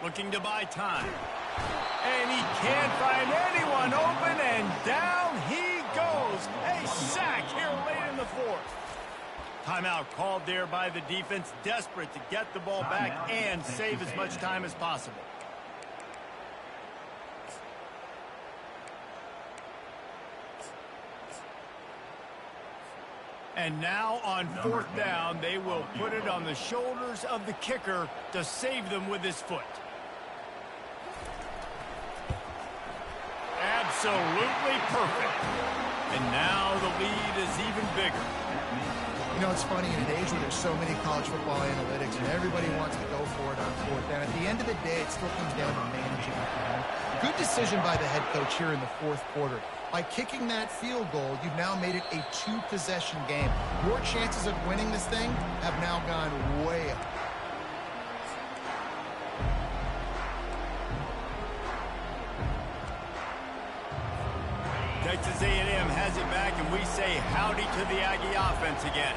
Looking to buy time. And he can't find anyone open, and down he goes. A sack here late in the 4th. Timeout called there by the defense, desperate to get the ball back and save as much time as possible. And now on 4th down, they will put it on the shoulders of the kicker to save them with his foot. Absolutely perfect. And now the lead is even bigger.
You know, it's funny, in an age where there's so many college football analytics and everybody wants to go for it on 4th down, at the end of the day, it still comes down to managing the game. Good decision by the head coach here in the 4th quarter. By kicking that field goal, you've now made it a 2-possession game. Your chances of winning this thing have now gone way up.
Texas A&M has it back, and we say howdy to the Aggie offense again.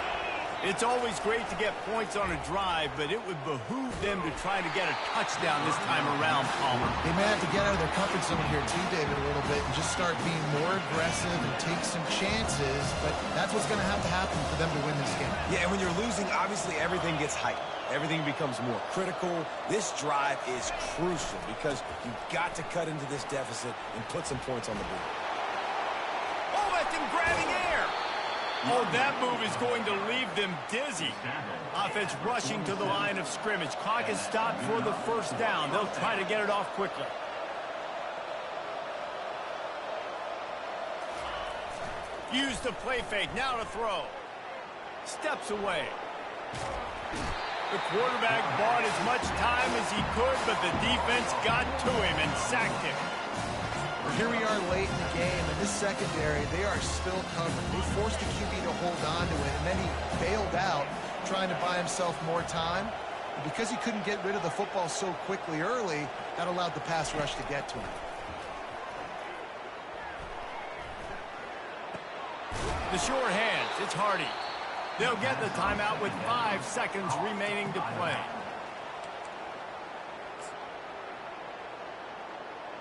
It's always great to get points on a drive, but it would behoove them to try to get a touchdown this time around, Palmer.
They may have to get out of their comfort zone here too, David, a little bit, and just start being more aggressive and take some chances, but that's what's going to have to happen for them to win this game.
Yeah, and when you're losing, obviously everything gets heightened. Everything becomes more critical. This drive is crucial because you've got to cut into this deficit and put some points on the board.
Oh, that's him grabbing air. Oh, that move is going to leave them dizzy. Offense rushing to the line of scrimmage. Clock is stopped for the first down. They'll try to get it off quickly. Use the play fake. Now to throw. Steps away. The quarterback bought as much time as he could, but the defense got to him and sacked him.
Here we are late in the game, and this secondary, they are still covered. They forced the QB to hold on to it, and then he bailed out, trying to buy himself more time. And because he couldn't get rid of the football so quickly early, that allowed the pass rush to get to him.
The sure hands, it's Hardy. They'll get the timeout with 5 seconds remaining to play.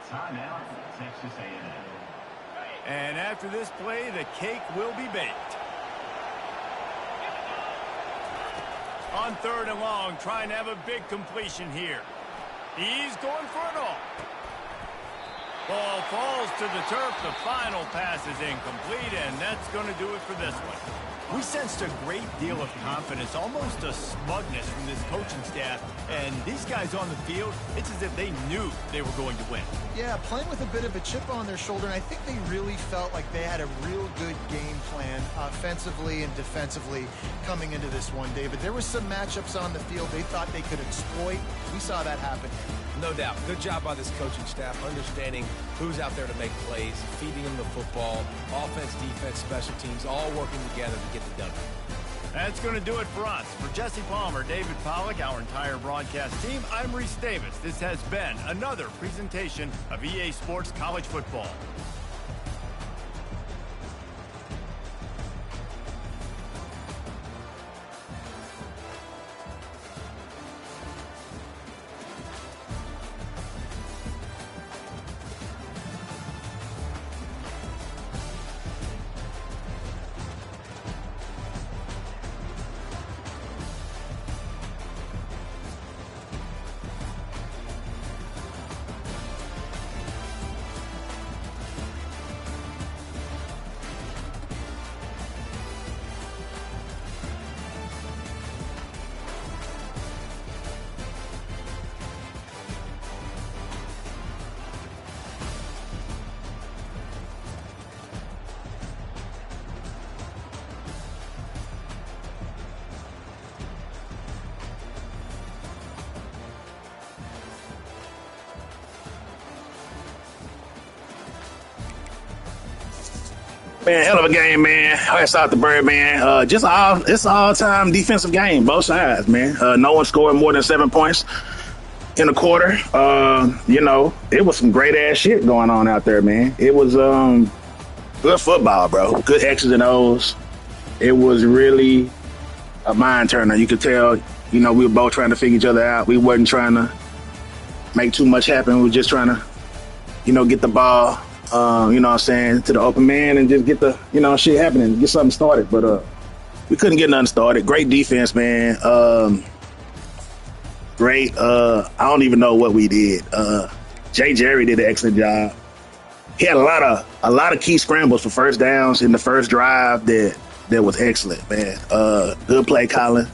Timeout, Texas A&M.
And after this play, the cake will be baked. On 3rd and long, trying to have a big completion here. He's going for it all. Ball falls to the turf. The final pass is incomplete, and that's going to do it for this one. We sensed a great deal of confidence, almost a smugness from this coaching staff. And these guys on the field, it's as if they knew they were going to win.
Yeah, playing with a bit of a chip on their shoulder, and I think they really felt like they had a real good game plan offensively and defensively coming into this one, David. There were some matchups on the field they thought they could exploit. We saw that happen.
No doubt. Good job by this coaching staff, understanding who's out there to make plays, feeding them the football, offense, defense, special teams, all working together to get the W.
That's going to do it for us. For Jesse Palmer, David Pollack, our entire broadcast team, I'm Reese Davis. This has been another presentation of EA Sports College Football.
Man, hell of a game, man. Hats out to Bird, man. It's all-time defensive game, both sides, man. No one scored more than 7 points in a quarter. It was some great-ass shit going on out there, man. It was good football, bro. Good X's and O's. It was really a mind-turner. You could tell, we were both trying to figure each other out. We wasn't trying to make too much happen. We were just trying to, get the ball, to the open man and just get the, shit happening, get something started. But we couldn't get nothing started. Great defense, man. Great. I don't even know what we did. Jay Jerry did an excellent job. He had a lot of key scrambles for first downs in the first drive that was excellent, man. Good play, Colin.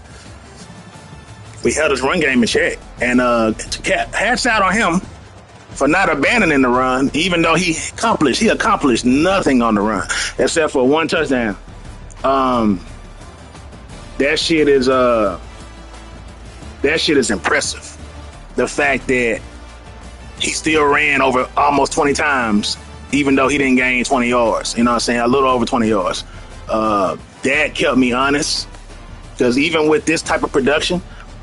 We held his run game in check. And hats out on him for not abandoning the run, even though he accomplished nothing on the run except for one touchdown. That shit is impressive. The fact that he still ran over almost 20 times, even though he didn't gain 20 yards. A little over 20 yards. That kept me honest, because even with this type of production,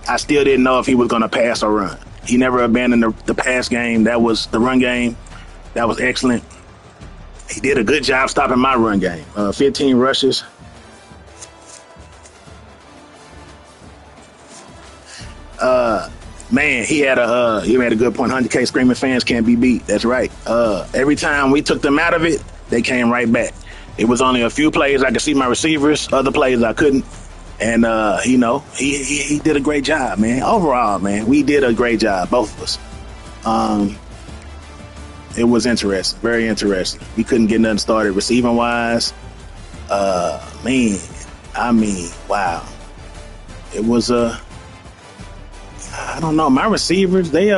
I still didn't know if he was going to pass or run. He never abandoned the pass game. That was the run game. That was excellent. He did a good job stopping my run game. 15 rushes. Man, he had a good point. 100K screaming fans can't be beat. That's right. Every time we took them out of it, they came right back. It was only a few plays I could see my receivers. Other plays I couldn't. And, he did a great job, man. Overall, man, we did a great job, both of us. It was interesting, very interesting. We couldn't get nothing started receiving-wise. Wow. It was, I don't know. My receivers, they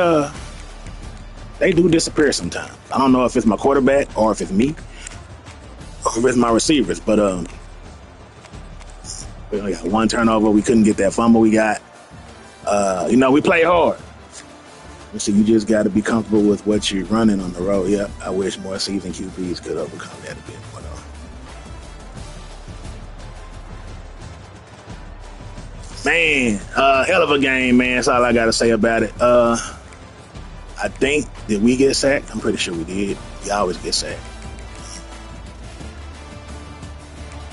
do disappear sometimes. I don't know if it's my quarterback or if it's me. with my receivers. But we only got one turnover. We couldn't get that fumble we got. We play hard. So you just got to be comfortable with what you're running on the road. Yeah, I wish more seasoned QBs could overcome that a bit. But, man, hell of a game, man. That's all I got to say about it. I think, did we get sacked? I'm pretty sure we did. We always get sacked.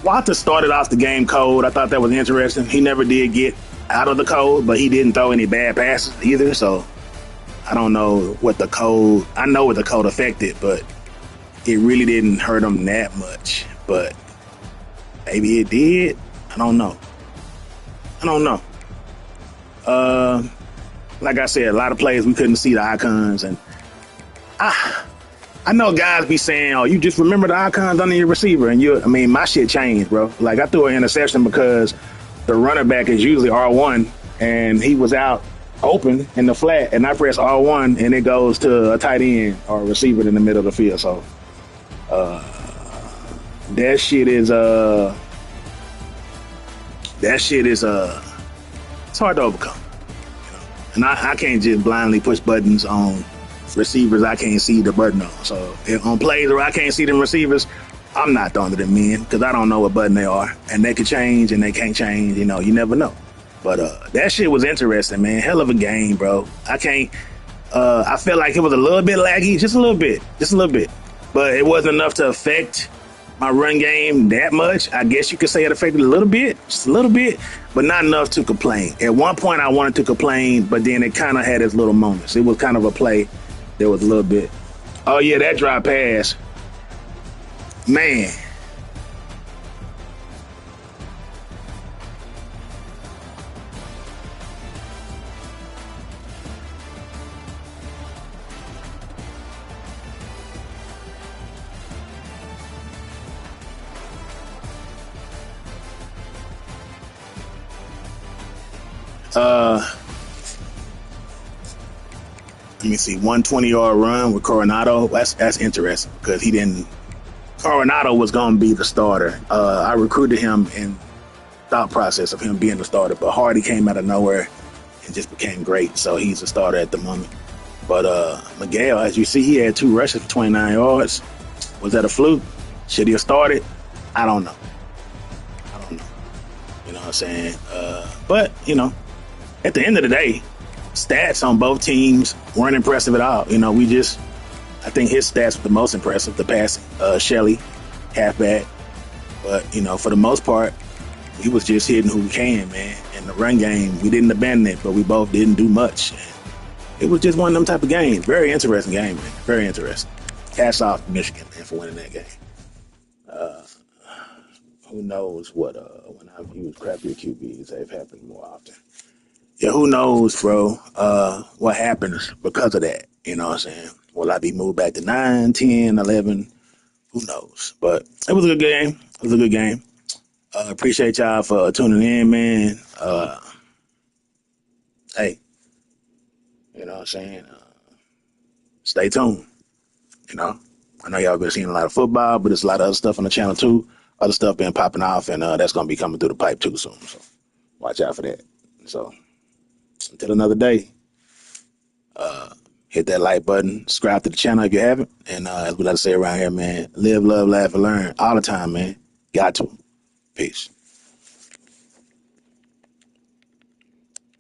Walter started off the game cold. I thought that was interesting. He never did get out of the cold, but he didn't throw any bad passes either. So I don't know what the cold, I know what the cold affected, but it really didn't hurt him that much. But maybe it did. I don't know. Like I said, a lot of plays we couldn't see the icons, and I know guys be saying, "Oh, you just remember the icons under your receiver," and my shit changed, bro. Like I threw an interception because the running back is usually R1, and he was out open in the flat, and I press R1, and it goes to a tight end or a receiver in the middle of the field. So that shit is it's hard to overcome. And I can't just blindly push buttons on receivers I can't see the button on. So if on plays where I can't see them receivers, I'm not throwing to them men because I don't know what button they are. And they could change and they can't change. You never know. But that shit was interesting, man. Hell of a game, bro. I felt like it was a little bit laggy, just a little bit. But it wasn't enough to affect my run game that much. I guess you could say it affected a little bit, just a little bit, but not enough to complain. At one point I wanted to complain, but then it kind of had its little moments. It was kind of a play. There was a little bit. Oh yeah, that drop pass. Man. Let me see, 120-yard run with Coronado. That's interesting because Coronado was going to be the starter. I recruited him in thought process of him being the starter, but Hardy came out of nowhere and just became great. So he's a starter at the moment. But Miguel, as you see, he had 2 rushes for 29 yards. Was that a fluke? Should he have started? I don't know. You know what I'm saying? But, at the end of the day, stats on both teams weren't impressive at all. I think his stats were the most impressive, the passing. Shelley, halfback. But, for the most part, he was just hitting who we can, man. In the run game, we didn't abandon it, but we both didn't do much. And it was just one of them type of games. Very interesting game, man. Very interesting. Hats off to Michigan, man, for winning that game. Who knows what, when I've used crappier QBs, they've happened more often. Yeah, who knows, bro, what happens because of that? You know what I'm saying? Will I be moved back to 9, 10, 11? Who knows? But it was a good game. Appreciate y'all for tuning in, man. Hey, you know what I'm saying? Stay tuned. I know y'all been seeing a lot of football, but there's a lot of other stuff on the channel too. Other stuff been popping off, and that's going to be coming through the pipe too soon. So watch out for that. So until another day, hit that like button, subscribe to the channel if you haven't. And as we like to say around here, man, live, love, laugh, and learn all the time, man. Got to. Peace.